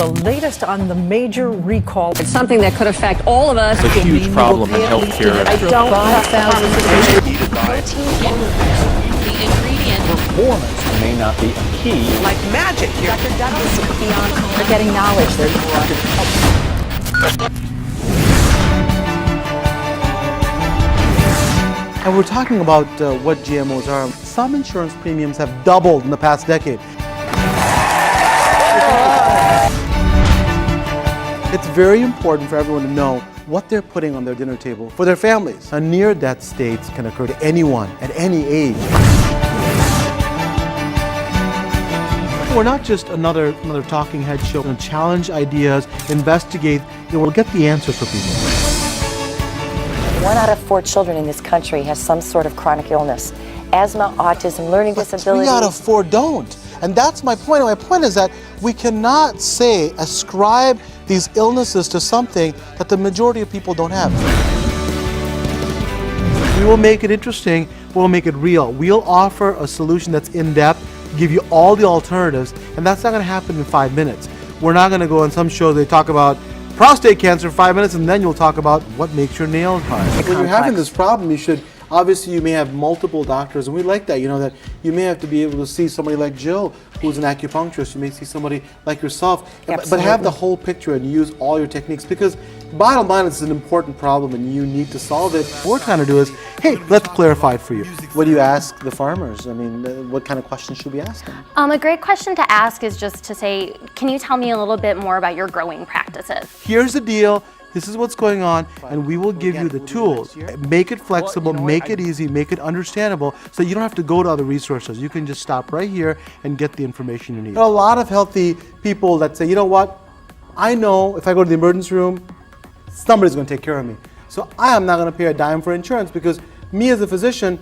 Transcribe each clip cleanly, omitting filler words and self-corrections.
the latest on the major recall. It's something that could affect all of us. It's a huge problem in healthcare. I don't have The ingredient. Performance may not be a key. Like magic here. Dr. Nandi beyond. They're getting knowledge. And we're talking about what GMOs are. Some insurance premiums have doubled in the past decade. It's very important for everyone to know what they're putting on their dinner table for their families. A near-death state can occur to anyone at any age. We're not just another talking head show. We're going to challenge ideas, investigate, and we'll get the answers for people. 1 out of 4 children in this country has some sort of chronic illness. Asthma, autism, learning disabilities. 3 out of 4 don't. And that's my point. My point is that we cannot ascribe these illnesses to something that the majority of people don't have. We will make it interesting, we'll make it real. We'll offer a solution that's in-depth, give you all the alternatives, and that's not going to happen in 5 minutes. We're not going to go on some shows they talk about prostate cancer in 5 minutes, and then you'll talk about what makes your nails hard. When you're having this problem, obviously you may have multiple doctors, and we like that, that you may have to be able to see somebody like Jill, who's an acupuncturist. You may see somebody like yourself, but have the whole picture and use all your techniques, because bottom line, it's an important problem and you need to solve it. What we're trying to do is, hey, let's clarify it for you. What do you ask the farmers? I mean, what kind of questions should we ask them? A great question to ask is just to say, can you tell me a little bit more about your growing practices? Here's the deal. This is what's going on, and we will give you the tools. Make it flexible, make it easy, make it understandable, so you don't have to go to other resources. You can just stop right here and get the information you need. There are a lot of healthy people that say, you know what, I know if I go to the emergency room, somebody's going to take care of me. So I am not going to pay a dime for insurance, because me as a physician,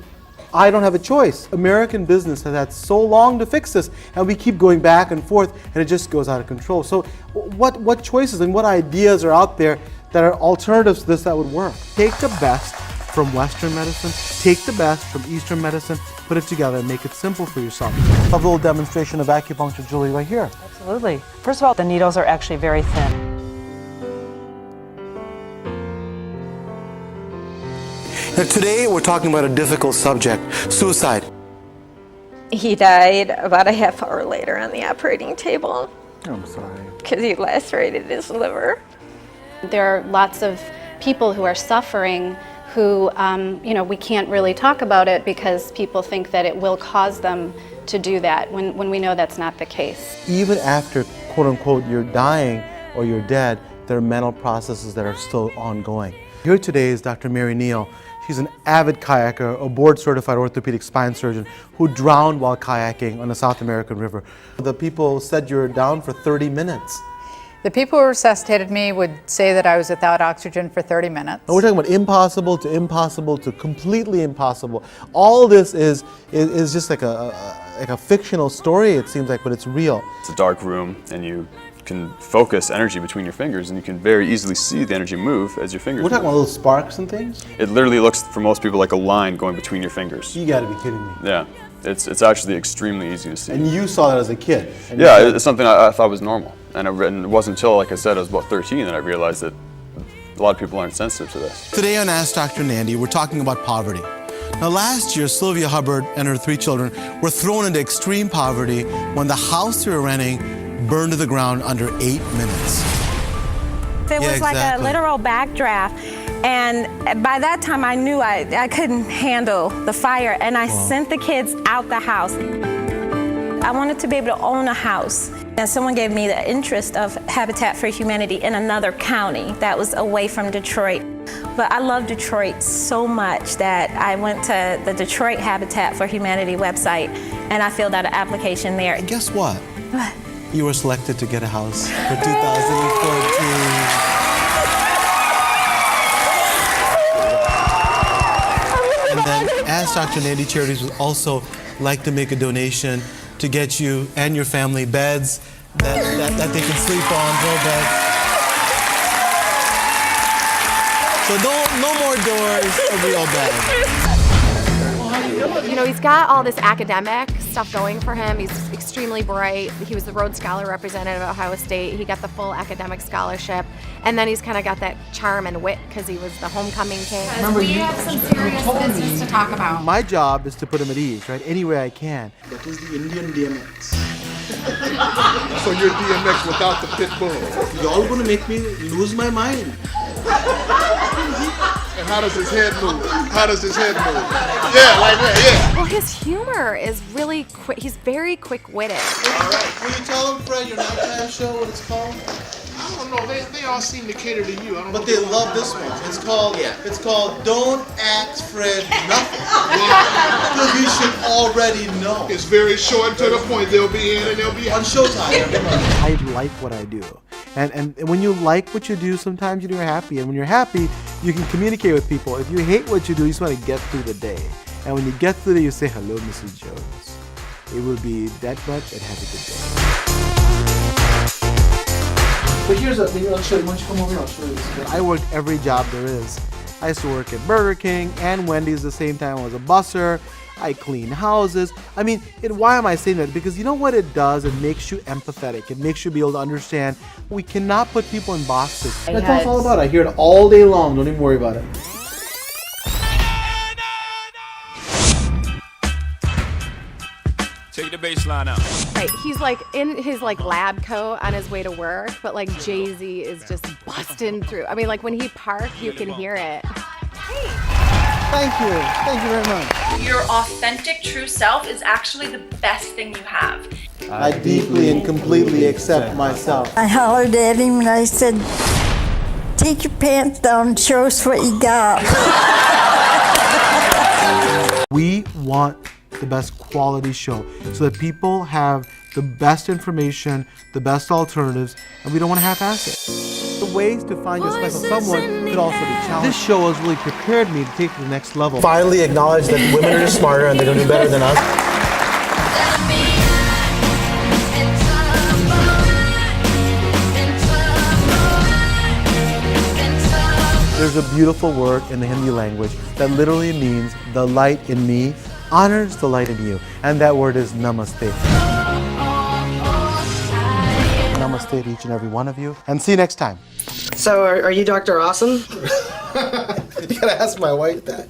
I don't have a choice. American business has had so long to fix this, and we keep going back and forth, and it just goes out of control. So what choices and what ideas are out there that are alternatives to this that would work? Take the best from Western medicine, take the best from Eastern medicine, put it together and make it simple for yourself. A little demonstration of acupuncture, Julie, right here. Absolutely. First of all, the needles are actually very thin. Now, today we're talking about a difficult subject, suicide. He died about a half hour later on the operating table. I'm sorry. Because he lacerated his liver. There are lots of people who are suffering who, we can't really talk about it because people think that it will cause them to do that when we know that's not the case. Even after, quote unquote, you're dying or you're dead, there are mental processes that are still ongoing. Here today is Dr. Mary Neal. She's an avid kayaker, a board-certified orthopedic spine surgeon who drowned while kayaking on a South American river. The people said you were down for 30 minutes. The people who resuscitated me would say that I was without oxygen for 30 minutes. And we're talking about impossible to completely impossible. All this is just like a fictional story, it seems like, but it's real. It's a dark room, and you can focus energy between your fingers, and you can very easily see the energy move as your fingers We're talking move. about little sparks and things? It literally looks, for most people, like a line going between your fingers. You gotta be kidding me. Yeah, it's actually extremely easy to see. And you saw that as a kid? Yeah, it's something I thought was normal. And it wasn't until, like I said, I was about 13 that I realized that a lot of people aren't sensitive to this. Today on Ask Dr. Nandi, we're talking about poverty. Now, last year, Sylvia Hubbard and her 3 children were thrown into extreme poverty when the house they were renting burned to the ground under 8 minutes. It was like a literal backdraft, and by that time I knew I couldn't handle the fire, and I sent the kids out the house. I wanted to be able to own a house, and someone gave me the interest of Habitat for Humanity in another county that was away from Detroit. But I love Detroit so much that I went to the Detroit Habitat for Humanity website, and I filled out an application there. And guess what? What? You were selected to get a house for 2014. And then Ask Dr. Nandi Charities would also like to make a donation to get you and your family beds that they can sleep on, throw beds. So no more doors, a real bed. He's got all this academic stuff going for him. He's extremely bright. He was the Rhodes Scholar representative at Ohio State. He got the full academic scholarship. And then he's kind of got that charm and wit because he was the homecoming king. Remember, we have some serious business to talk about. My job is to put him at ease, right? Any way I can. That is the Indian DMX. So you're DMX without the pit bull. Y'all gonna make me lose my mind. And how does his head move? How does his head move? Yeah, like that, yeah. Well, his humor is really quick. He's very quick-witted. All right. Will you tell him, Fred, your nighttime show, what it's called? I don't know. They all seem to cater to you. I don't know. But they love this one. It's called Don't Ask Fred Nothing. Because you should already know. It's very short and to the point. They'll be in and they'll be on Showtime. I like what I do. And when you like what you do, sometimes you're happy. And when you're happy, you can communicate with people. If you hate what you do, you just want to get through the day. And when you get through the day, you say, hello, Mrs. Jones. It will be that much and have a good day. But here's the thing, I'll show you. Why don't you come over here, I'll show you this. I worked every job there is. I used to work at Burger King and Wendy's at the same time. I was a busser. I clean houses. I mean, why am I saying that? Because you know what it does? It makes you empathetic. It makes you be able to understand. We cannot put people in boxes. That's what it's all about. I hear it all day long. Don't even worry about it. Take the bass line out. Right, he's like in his like lab coat on his way to work, but like Jay-Z is just busting through. I mean, like when he parks, you can hear it. Thank you. Thank you very much. Your authentic true self is actually the best thing you have. I deeply and completely accept myself. I hollered at him and I said, take your pants down and show us what you got. We want the best quality show so that people have the best information, the best alternatives, and we don't want to half-ass it. The ways to find your special someone could also be challenging. This show has really prepared me to take it to the next level. Finally acknowledge that women are smarter and they're going to do better than us. There's a beautiful word in the Hindi language that literally means the light in me honors the light in you. And that word is namaste. Namaste to each and every one of you. And see you next time. So, are you Dr. Awesome? You gotta ask my wife that.